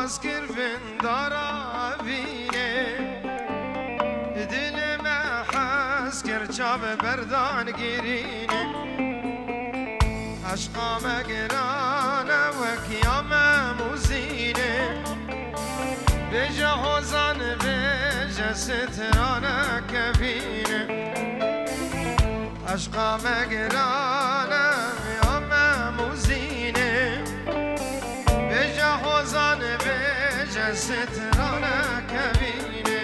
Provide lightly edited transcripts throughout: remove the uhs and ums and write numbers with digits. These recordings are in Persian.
باز کردن دارا وینه دل ما حس کرد چاو بردان گیرینه عشقا مگرانه و کیام موزینه بجا حوزان بجا سترانه کبینه عشقا مگرانه کیام موزینه بجا حوزان بجا سترانه کبینه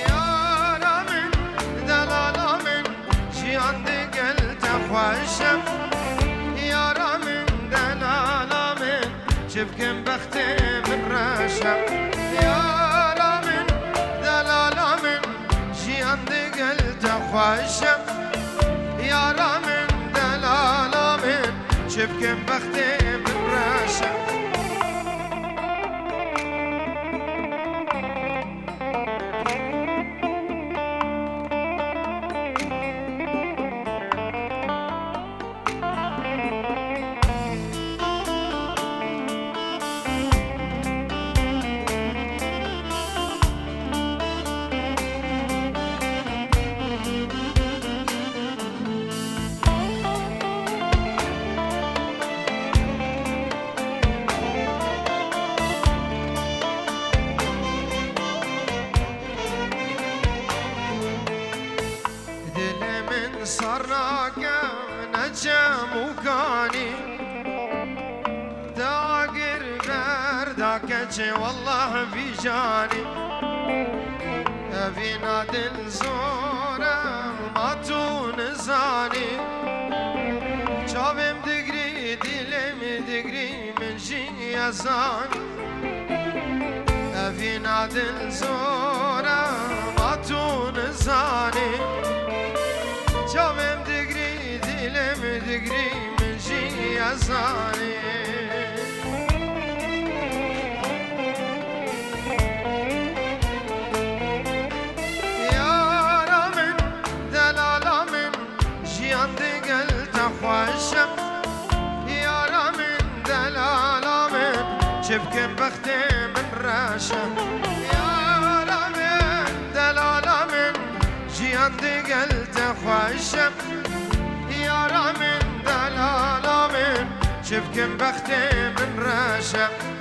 یارا من دلالا من جیان دگل تخواشم یارا من دلالا من چبکم بخته من راشم یارا من دلالا من جیان دگل تخواشم یارا من دلالا من چبکم بخته من راشم صرنا نجم وكاني داقر برداك والله بجاني في نادي الزورة ما تونزاني شابم دقري دلم دقري من جي أزاني في نادي الزورة ما تونزاني جامم دگری دلم دگری من جی ازانی یارا من دلالا من جیان دگل تخواشم یارا من دلالا من چبکم بخت من راشم یارا من دلالا من جیان دگل خوشم یارا من دلالا من چبکم بخت من راشم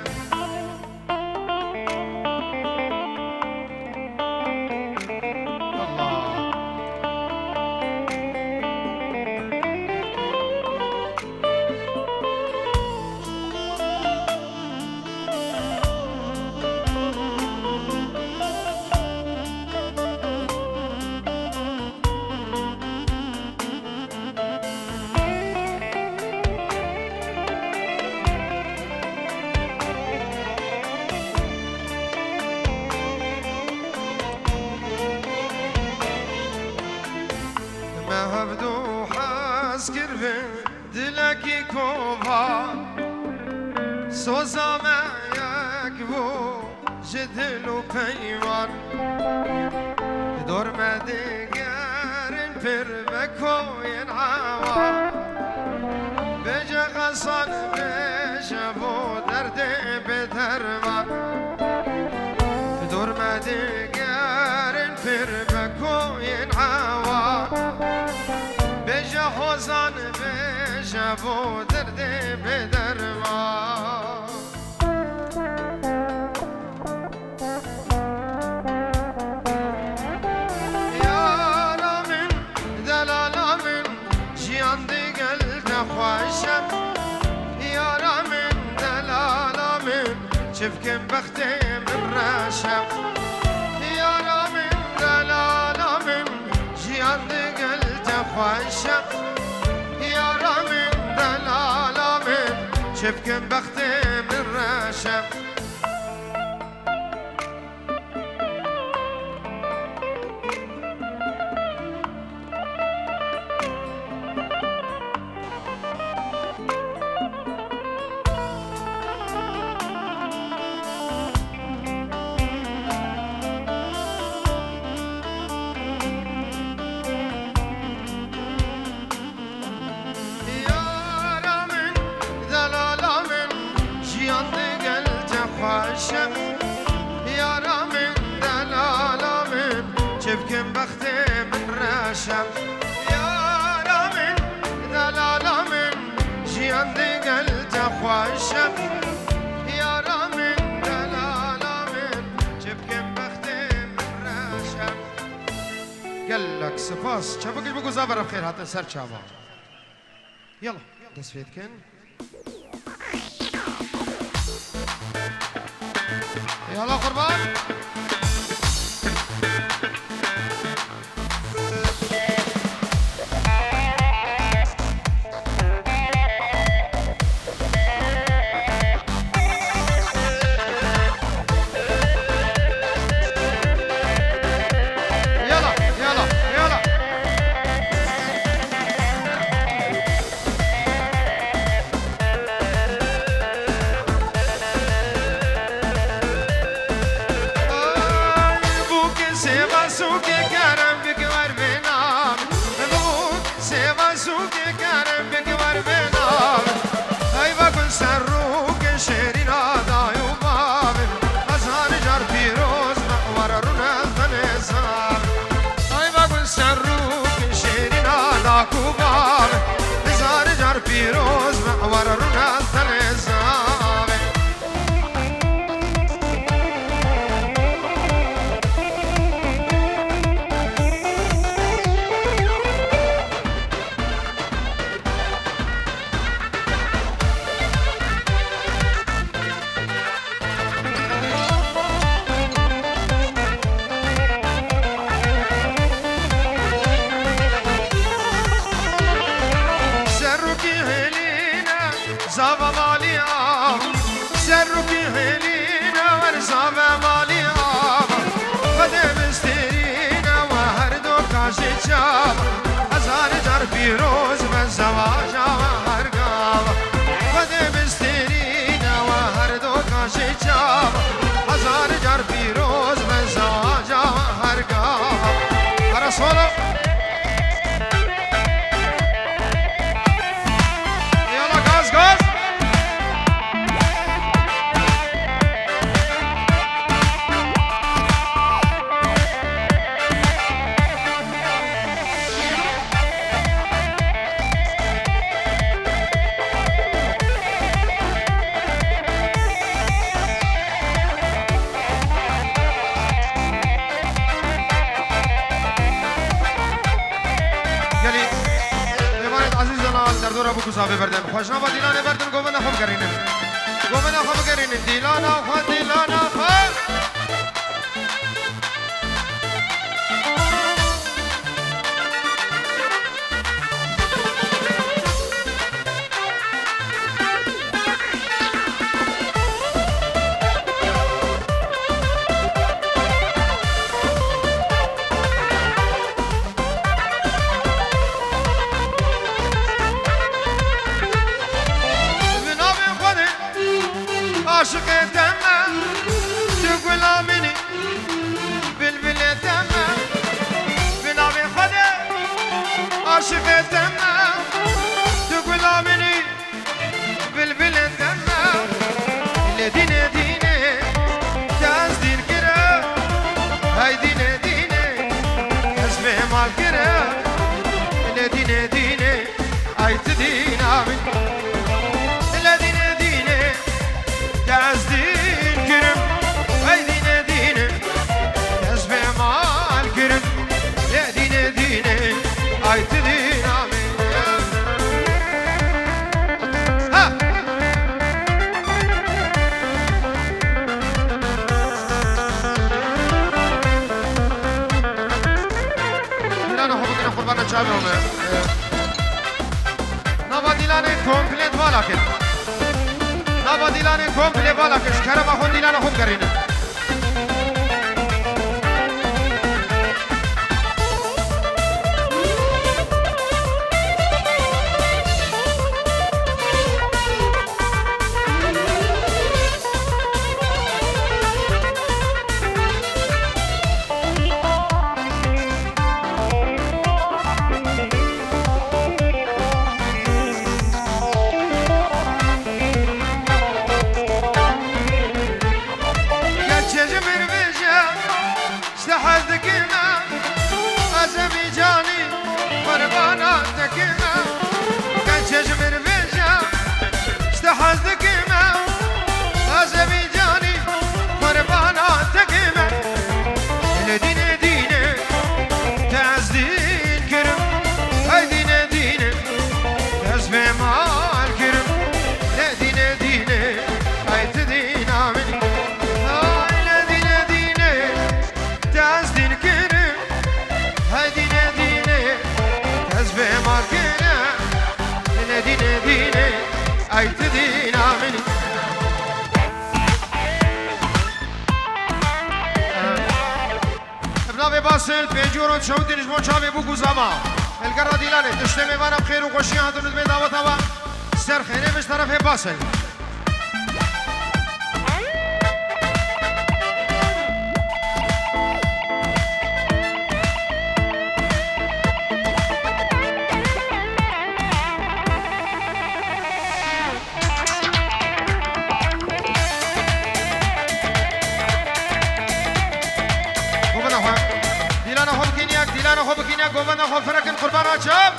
هفدو حس کربن دلکی کوبا سوزا ما یک بو جدل و پیمان دور مدگرن پر بکوین عوا بجا غصان بجا بو درد بدرمان دور مدگرن پر بکوین عوا بجا حوزان بجا بو درد بدرما یارا من دلالا من جیان دگل تخواشم یارا من دلالا من چبکم بخت من راشم یارا من دلالا من جیان دگل خوشم یارا من دلالا من چبکم بخت من راشم خوشم یارا من دلالا من چبکم بخت من رشم یارا من دلالا من جیان دگل تخوشم یارا من دلالا من چبکم بخت من رشم قالك سپاس چبکش بگو زبر بخیر حتی سر چاوا يلا تصفيت كن يلا قربان پیروز معور رونال تلزامه زاوا مالي سرك هلينا ورزاوا مالي قدم استرينا وهردو كاشي شاب هزار جار بيروز من زواجا وهرقاوا قدم استرينا وهردو كاشي شاب هزار جار بيروز من زواجا وهرقاوا رسولو ابو کوزابه بردن خوشنما دیلانه بردن گومنا خوب کرینه گومنا خوب کرینه دیلانا خو دیلانا خو عاشق تمام تقول آمني بلبل تمام بنابي خده عاشق تمام تقول آمني بلبل تمام لدينه دينه تاز دين كره هاي دينه دينه اسمه مال كره لدينه دينه هاي تدين آمن Yazdin gürüm, haydine dine Yazbe mal gürüm, yedine dine Aytı din amin Ha! Dilana hobukine kurbana çabe ome Nava dilane komplet valakin نوا دیلانه کمپلی بالا کش کرم آخون دیلانه خوب کرینه أي تدينا مني ابنابي باسل بيجورون شوتي نجمون شابي بوكو زما القرة ديلاني تشتمي وانا بخير وقوشي هاتو ندمي دعوة سر خيري مش طرف باسل ديلانا خو بكينيا قوبنا خو فرقن قربان عجب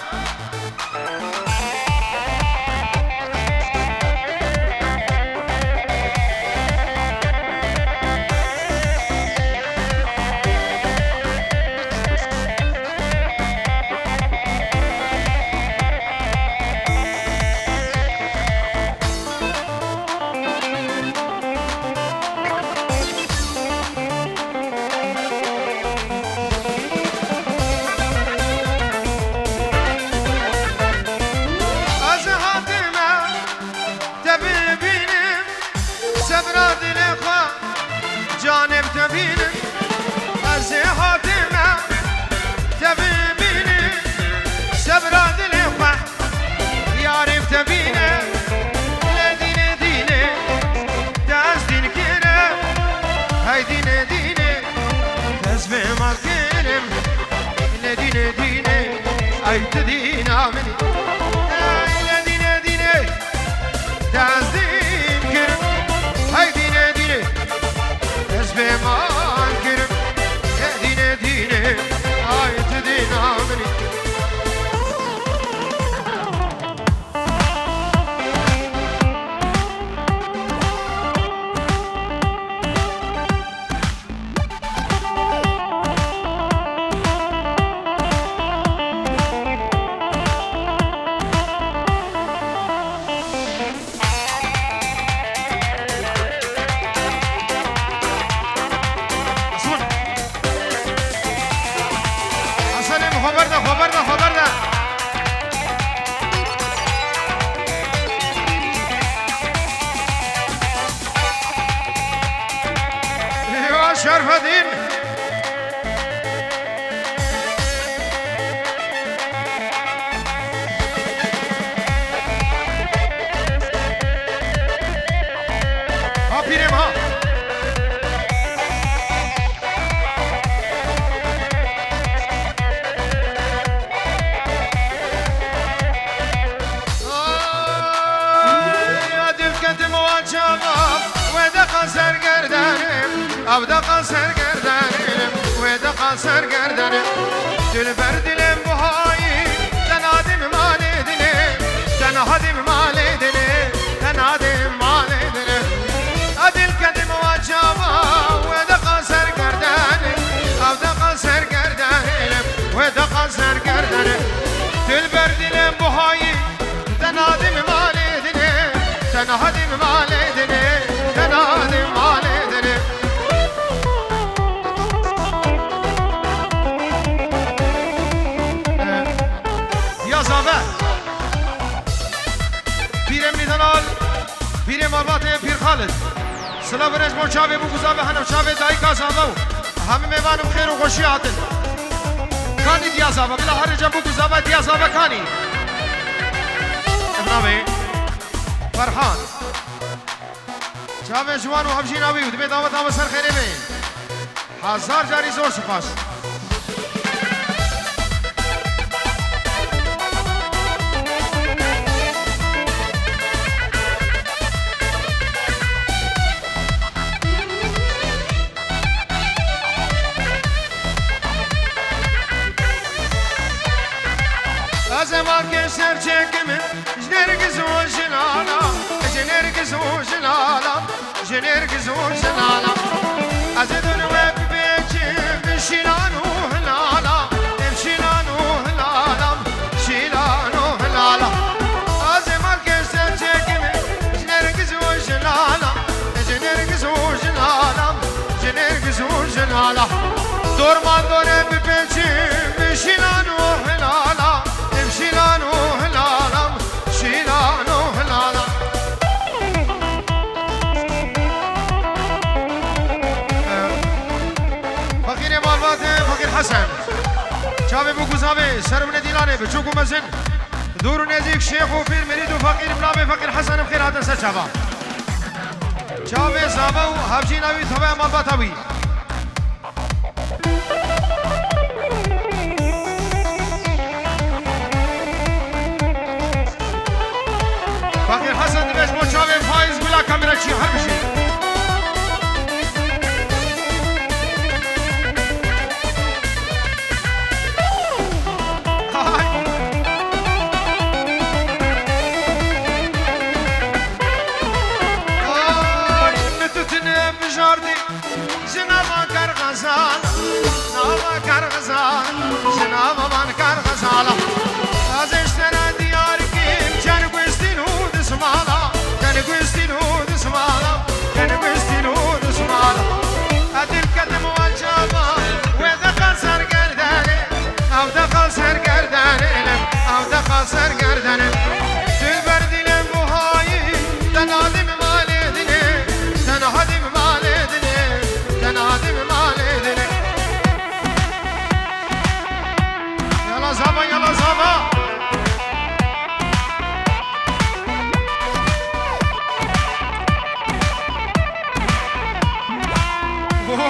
جانب تبيني أزهاتنا تبيني سبراد الإخوة يعرف تبيني لديني ديني داز دين كيرم هاي ديني ديني تزفي ما كيرم لديني ديني أي تدينا مني لديني ديني داز دين كيرم هاي ديني ديني بمان كرم دينه دينه آيت دينا مني خبرنا يا شرف الدين ها پیرم ها أبدأ سرگردانم ويدق سرگردانم دل بردلم بهایی تنادم مال دلم تنادم مال دلم تنادم مال دلم أدل كدم وجابا ويدق سرگردانم أبدأ سرگردانم ويدق سرگردانم دل بردلم بهایی تنادم مال دلم تنادم مال دلم تنادم مال دلم پیر مرباط پیر خالد سلام برنج مون چاوه بو گذابه هنم چاوه دایی کازابه همه میوانم خیر و خوشی آتن کانی دیازابه بلا هر جا بو گذابه دیازابه کانی ابنامه فرحان چاوه جوان و همجین آوی و دمه دعوت آوه سر خیره بین هزار جاری زور سپاس زمان که سر چکمه جنرگز و جلالا جنرگز و جلالا جنرگز و جلالا از دنیا ببیچم بشیلان و هلالا بشیلان و هلالا شیلان و هلالا از زمان که سر چکمه جنرگز و جلالا جنرگز و جلالا جنرگز و جلالا دورمان دوره ببیچم بشیلان و هلالا شيلانو هلالم شيلانو هلالم زابي سرمنا ديلاني بتشوكو مزن دور نزيك شيخ وفير مريد وفقير بلابي فقير حسن بخير هذا سجابا شابي زابو هبجي ناوي ثبا مباتاوي فقير حسن دبيش مو شابي فايز بلا كاميرا شي حربشي جناب من کار غزالا از اشترا دیار کیم جن گوستینو دسمالا جن گوستینو دسمالا جن گوستینو دسمالا ادل کدم وجابا و دخل سرگردانه او دخل سرگردانه او دخل سرگردانه دل بردیلم بوهایی تنادم مالدنه تنادم مالدنه تنادم مالدنه زابا يلا زابا بور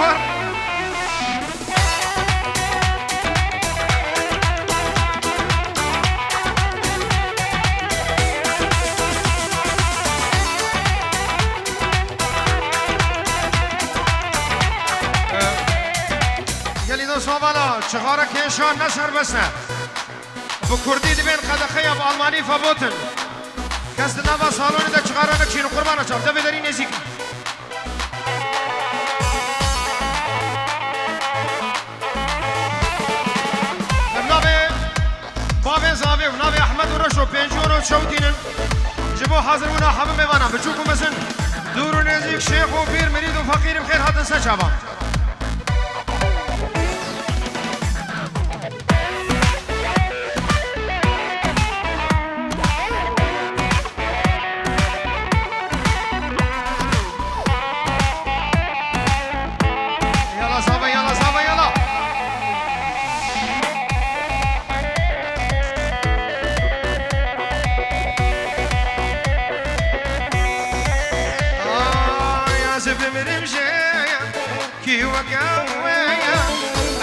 يلي دو صوبالا چغارة كيشان نسر بسنا بكردي دبين قدخيا بألماني فبوتن كاست نابا سالوني دا چغارة نكشينو قربانا چاف دا بدري نزيك بنابي بابي زابي ونابي أحمد ورشو بينجورو شوتينن جبو حاضر ونا حبا ميوانا بچوكو مسن دورو نزيك شيخ وبير مريد وفقير بخير هاتن سجابا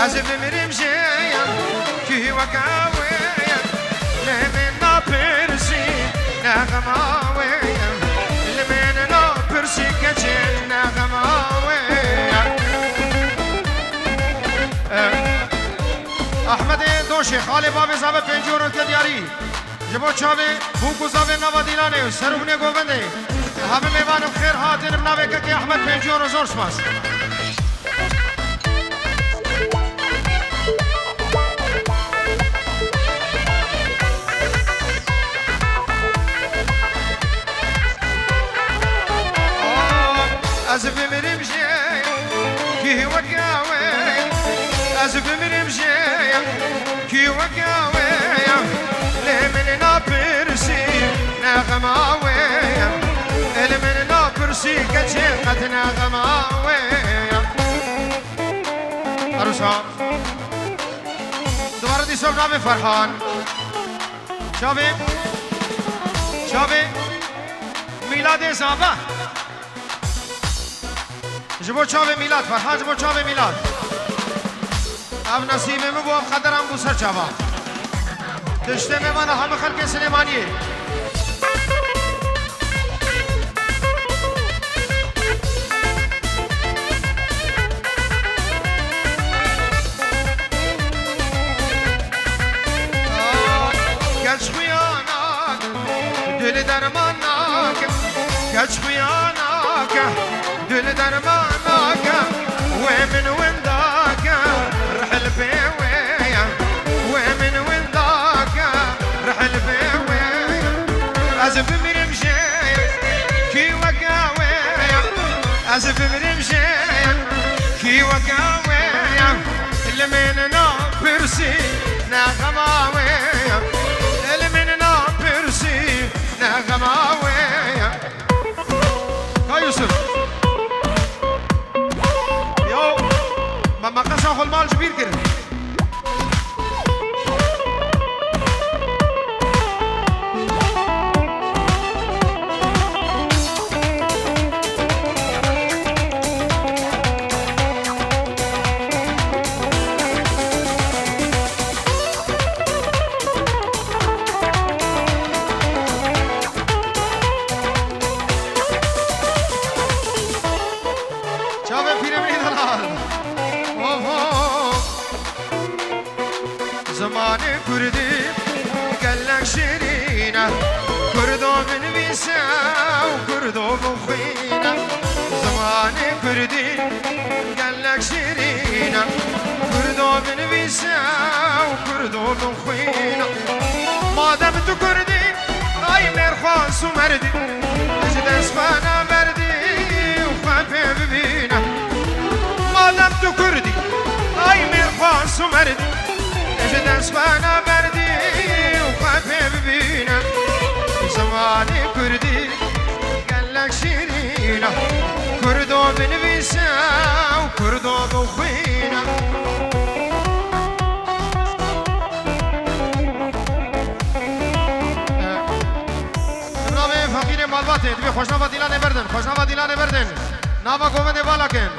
أزف مرمجيا كي وكاويا لمن نابرسي نغماويا لمن نابرسي كجن نغماويا أحمد دوشي خالي بابي زابي پنجورو تدياري جبو چاوي بوكو زابي نوا ديلاني سروبني گوبنده همه میوانم خیر هاتن بناوه که احمد پنجورو زور سپاس أزف مرمجي كي وقاوي أزف مرمجي كي وقاوي لمن نابرسي نغماوي لمن نابرسي كجنة نغماوي أرسا دوباره دي صوب نامي فرحان شابي ميلاد زابا جبو چاوه میلاد فرحان جبو چاوه میلاد اب نصیبه مو اب قدرم بو سر چاوا دشته میمانه همه خلق سلیمانیه گچ خویاناک دل درماناک گچ خویاناک دل درماناك ومن وين ذاك رحل بيويا ومن وين ذاك رحل بيويا أزف مرمشي كي وقاويا أزف مرمشي كي وقاويا لمن نابرسي نغماويا لمن نابرسي نغماويا يوسف ما قصه المال كبير كده بنویسه و کردو بخوینه زمان کردی گلک شیرینه کردو بنویسه و کردو بخوینه مادم تو کردی ای مرخواست و مردی اجد اسفانه مردی و خفه ببینه مادم تو کردی ای مرخواست و مردی اجد اسفانه مردی و خفه ببینه زمان کردی گلک شیرینه کردو بنویسه و کردو بخوینه فقیر مالباته دوی خوشنوا دیلانه بردن خوشنوا دیلانه بردن ناوا گومده بالا کن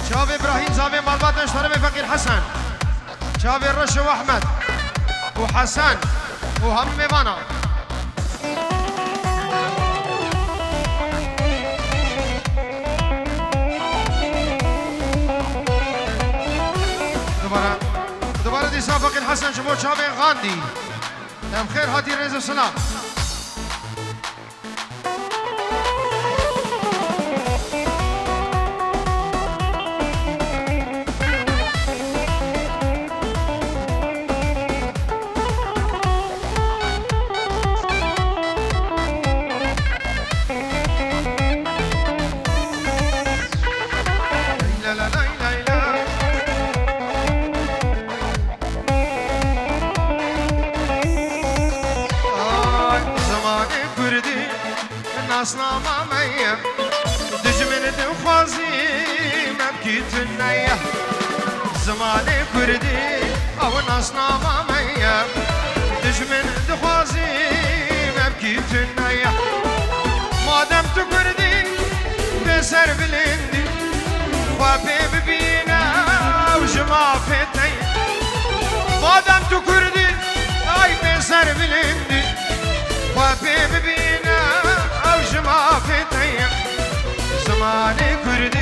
شاب ابراهیم زامه مالباتن شطرم فقیر حسن شاب رش و احمد و حسن و هم میوانا دوباره دیسا فقیر حسن شما شاب غاندی هم خير هاتي رئيس السلام ناسنامه ميه دجمن دخوازي مبكي تنيه زمان كردي او ناسنامه ميه دجمن دخوازي مبكي تنيه مادام تكردي بسر بلندي خوابي ببينا وجما فتي مادام تكردي اي بسر بلندي خوابي ببينا ما فتية زمان كردي